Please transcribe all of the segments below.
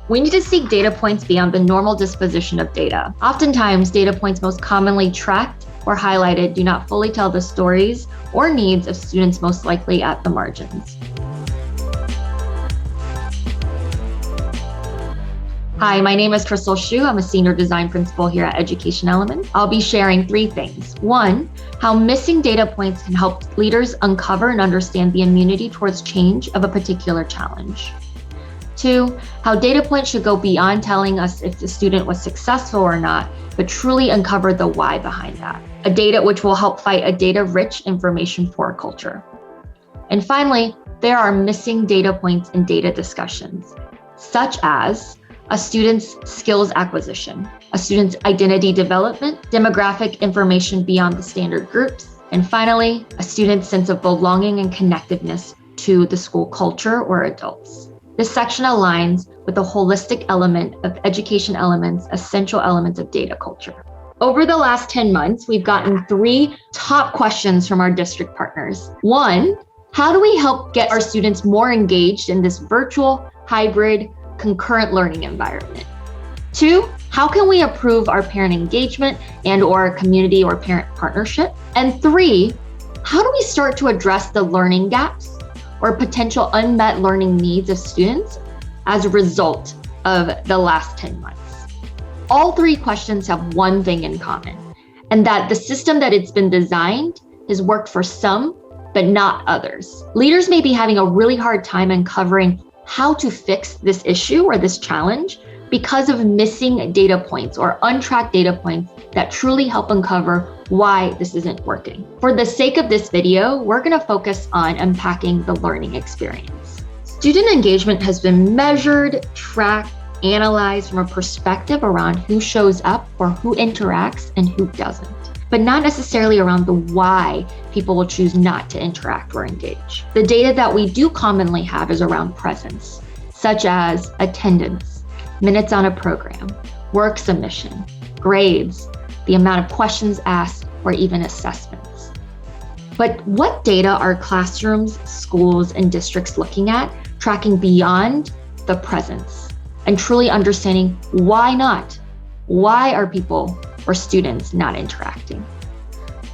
We need to seek data points beyond the normal disposition of data. Oftentimes, data points most commonly tracked or highlighted do not fully tell the stories or needs of students most likely at the margins. Hi, my name is Crystal Hsu. I'm a senior design principal here at Education Element. I'll be sharing 3 things. 1, how missing data points can help leaders uncover and understand the immunity towards change of a particular challenge. 2, how data points should go beyond telling us if the student was successful or not, but truly uncover the why behind that. A data which will help fight a data-rich information poor culture. And finally, there are missing data points in data discussions, such as a student's skills acquisition, a student's identity development, demographic information beyond the standard groups, and finally, a student's sense of belonging and connectiveness to the school culture or adults. This section aligns with the holistic element of Education Element's essential elements of data culture. Over the last 10 months, we've gotten 3 top questions from our district partners. 1, how do we help get our students more engaged in this virtual, hybrid, concurrent learning environment? 2, how can we improve our parent engagement and/or community or parent partnership? And 3, how do we start to address the learning gaps or potential unmet learning needs of students as a result of the last 10 months? All 3 questions have one thing in common, and that the system that it's been designed has worked for some, but not others. Leaders may be having a really hard time uncovering how to fix this issue or this challenge because of missing data points or untracked data points that truly help uncover why this isn't working. For the sake of this video, we're going to focus on unpacking the learning experience. Student engagement has been measured, tracked, analyzed from a perspective around who shows up or who interacts and who doesn't, but not necessarily around the why people will choose not to interact or engage. The data that we do commonly have is around presence, such as attendance, minutes on a program, work submission, grades, the amount of questions asked, or even assessments. But what data are classrooms, schools, and districts looking at, tracking beyond the presence and truly understanding why not? Why are people or students not interacting?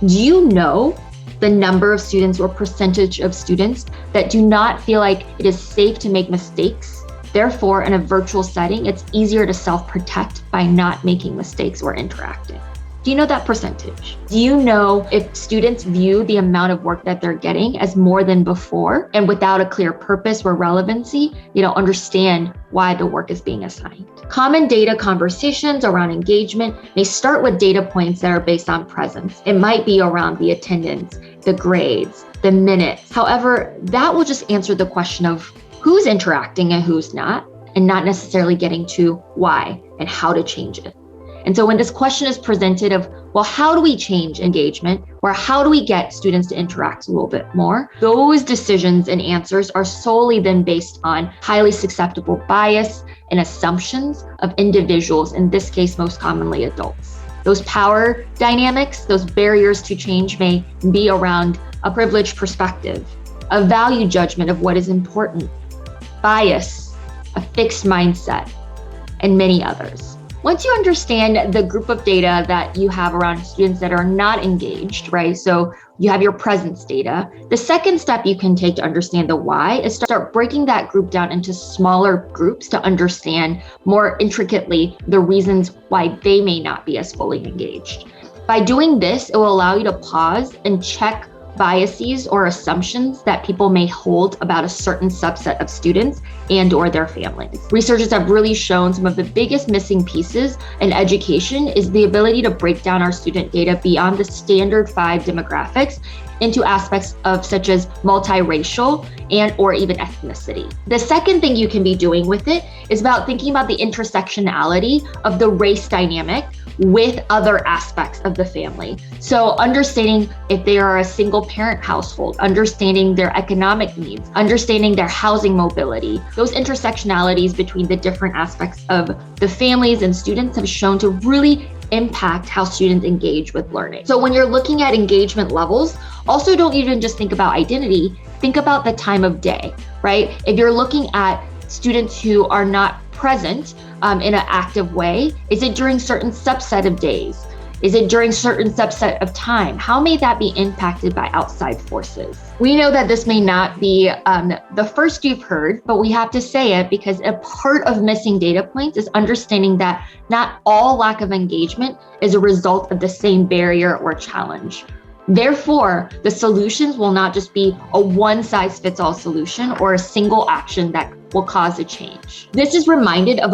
Do you know the number of students or percentage of students that do not feel like it is safe to make mistakes? Therefore, in a virtual setting, it's easier to self-protect by not making mistakes or interacting. Do you know that percentage? Do you know if students view the amount of work that they're getting as more than before and without a clear purpose or relevancy, they don't understand why the work is being assigned? Common data conversations around engagement may start with data points that are based on presence. It might be around the attendance, the grades, the minutes. However, that will just answer the question of who's interacting and who's not, and not necessarily getting to why and how to change it. And so when this question is presented of, well, how do we change engagement, or how do we get students to interact a little bit more? Those decisions and answers are solely then based on highly susceptible bias and assumptions of individuals, in this case, most commonly adults. Those power dynamics, those barriers to change may be around a privileged perspective, a value judgment of what is important, bias, a fixed mindset, and many others. Once you understand the group of data that you have around students that are not engaged, right? So you have your presence data. The second step you can take to understand the why is start breaking that group down into smaller groups to understand more intricately the reasons why they may not be as fully engaged. By doing this, it will allow you to pause and check biases or assumptions that people may hold about a certain subset of students and or their families. Researchers have really shown some of the biggest missing pieces in education is the ability to break down our student data beyond the standard 5 demographics into aspects of such as multiracial and or even ethnicity. The second thing you can be doing with it is about thinking about the intersectionality of the race dynamic with other aspects of the family. So understanding if they are a single parent household, understanding their economic needs, understanding their housing mobility, those intersectionalities between the different aspects of the families and students have shown to really impact how students engage with learning. So when you're looking at engagement levels, also don't even just think about identity, think about the time of day, right? If you're looking at students who are not present in an active way? Is it during certain subset of days? Is it during certain subset of time? How may that be impacted by outside forces? We know that this may not be the first you've heard, but we have to say it because a part of missing data points is understanding that not all lack of engagement is a result of the same barrier or challenge. Therefore, the solutions will not just be a one-size-fits-all solution or a single action that will cause a change. This is reminded of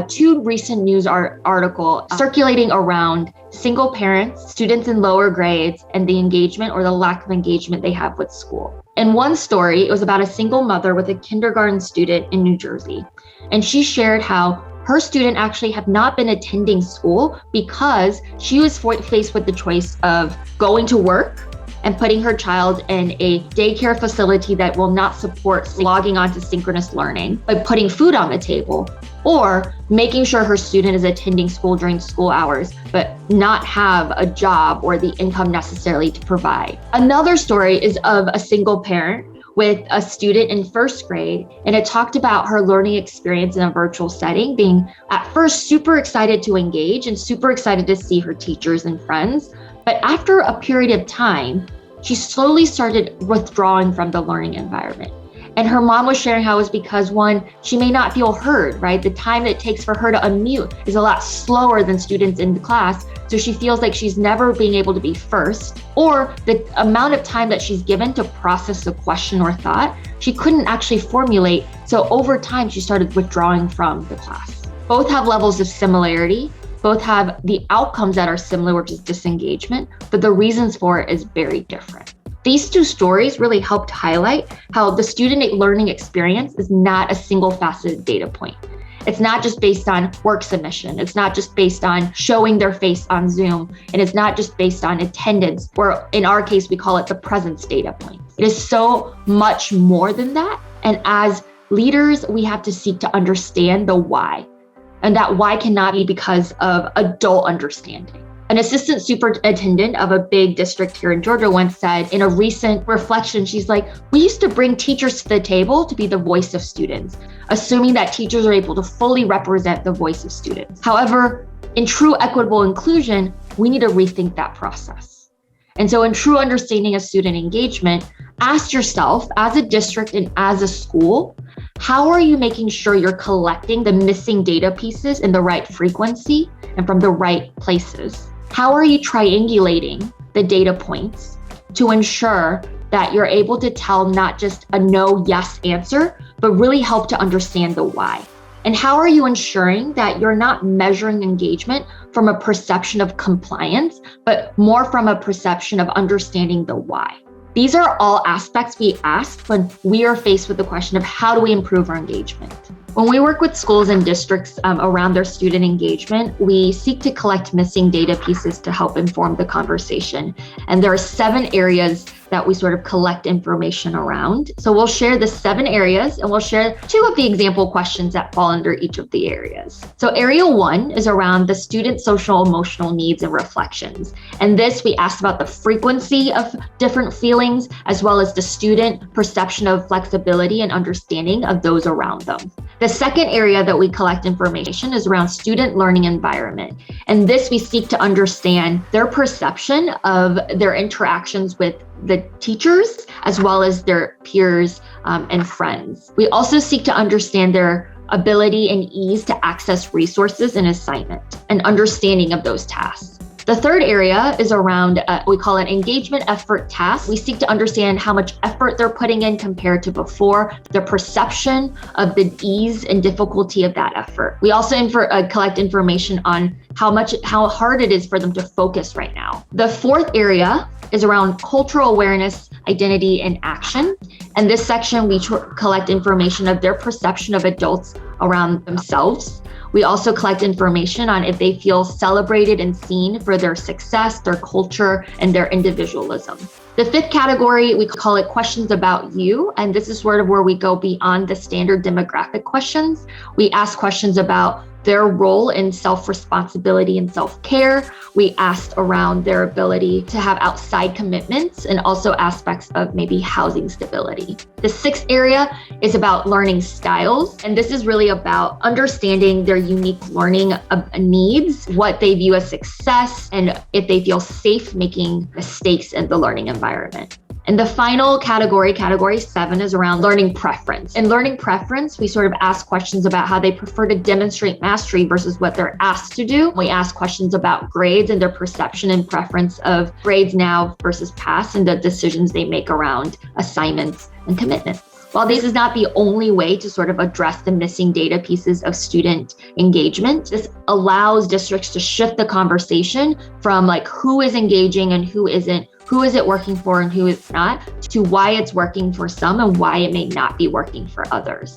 two recent news article circulating around single parents, students in lower grades, and the engagement or the lack of engagement they have with school. In one story, it was about a single mother with a kindergarten student in New Jersey. And she shared how her student actually had not been attending school because she was faced with the choice of going to work and putting her child in a daycare facility that will not support logging onto synchronous learning, by putting food on the table, or making sure her student is attending school during school hours, but not have a job or the income necessarily to provide. Another story is of a single parent with a student in first grade, and it talked about her learning experience in a virtual setting, being at first super excited to engage and super excited to see her teachers and friends. But after a period of time, she slowly started withdrawing from the learning environment. And her mom was sharing how it was because, one, she may not feel heard, right? The time that it takes for her to unmute is a lot slower than students in the class. So she feels like she's never being able to be first, or the amount of time that she's given to process a question or thought, she couldn't actually formulate. So over time, she started withdrawing from the class. Both have levels of similarity. Both have the outcomes that are similar, which is disengagement, but the reasons for it is very different. These two stories really helped highlight how the student learning experience is not a single faceted data point. It's not just based on work submission. It's not just based on showing their face on Zoom. And it's not just based on attendance, or in our case, we call it the presence data point. It is so much more than that. And as leaders, we have to seek to understand the why. And that why cannot be because of adult understanding. An assistant superintendent of a big district here in Georgia once said in a recent reflection, she's like, we used to bring teachers to the table to be the voice of students, assuming that teachers are able to fully represent the voice of students. However, in true equitable inclusion, we need to rethink that process. And so in true understanding of student engagement, ask yourself as a district and as a school, how are you making sure you're collecting the missing data pieces in the right frequency and from the right places? How are you triangulating the data points to ensure that you're able to tell not just a no, yes answer, but really help to understand the why? And how are you ensuring that you're not measuring engagement from a perception of compliance, but more from a perception of understanding the why? These are all aspects we ask when we are faced with the question of how do we improve our engagement? When we work with schools and districts around their student engagement, we seek to collect missing data pieces to help inform the conversation. And there are 7 areas that we sort of collect information around. So we'll share the 7 areas and we'll share 2 of the example questions that fall under each of the areas. So area 1 is around the student social emotional needs and reflections. And this, we asked about the frequency of different feelings, as well as the student perception of flexibility and understanding of those around them. The second area that we collect information is around student learning environment. And this, we seek to understand their perception of their interactions with the teachers, as well as their peers and friends. We also seek to understand their ability and ease to access resources and assignment and understanding of those tasks. The third area is around, we call it engagement effort tasks. We seek to understand how much effort they're putting in compared to before, their perception of the ease and difficulty of that effort. We also collect information on how hard it is for them to focus right now. The fourth area is around cultural awareness, identity, and action. And this section, we collect information of their perception of adults around themselves. We also collect information on if they feel celebrated and seen for their success, their culture, and their individualism. The fifth category, we call it questions about you. And this is sort of where we go beyond the standard demographic questions. We ask questions about their role in self-responsibility and self-care. We asked around their ability to have outside commitments and also aspects of maybe housing stability. The sixth area is about learning styles. And this is really about understanding their unique learning needs, what they view as success, and if they feel safe making mistakes in the learning environment. And the final category, category 7, is around learning preference. In learning preference, we sort of ask questions about how they prefer to demonstrate mastery versus what they're asked to do. We ask questions about grades and their perception and preference of grades now versus past and the decisions they make around assignments and commitments. While this is not the only way to sort of address the missing data pieces of student engagement, this allows districts to shift the conversation from like who is engaging and who isn't, who is it working for and who is not, to why it's working for some and why it may not be working for others.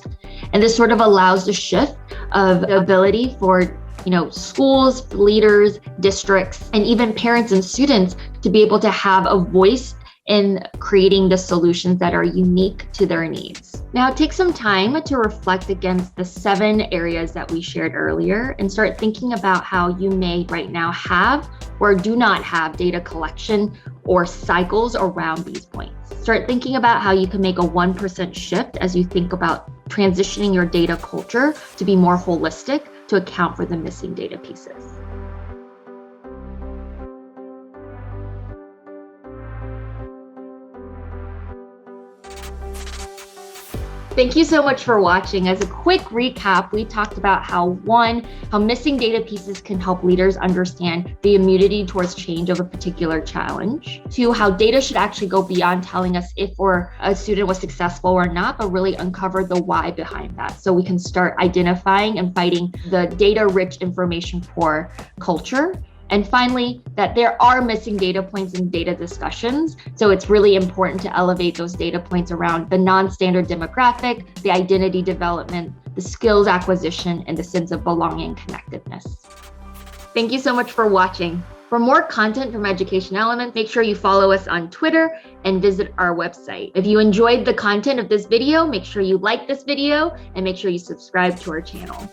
And this sort of allows the shift of the ability for schools, leaders, districts, and even parents and students to be able to have a voice in creating the solutions that are unique to their needs. Now, take some time to reflect against the 7 areas that we shared earlier and start thinking about how you may right now have or do not have data collection or cycles around these points. Start thinking about how you can make a 1% shift as you think about transitioning your data culture to be more holistic to account for the missing data pieces. Thank you so much for watching. As a quick recap, we talked about how missing data pieces can help leaders understand the immunity towards change of a particular challenge. 2, how data should actually go beyond telling us if or a student was successful or not, but really uncover the why behind that. So we can start identifying and fighting the data-rich information poor culture. And finally, that there are missing data points in data discussions. So it's really important to elevate those data points around the non-standard demographic, the identity development, the skills acquisition, and the sense of belonging and connectedness. Thank you so much for watching. For more content from Education Element, make sure you follow us on Twitter and visit our website. If you enjoyed the content of this video, make sure you like this video and make sure you subscribe to our channel.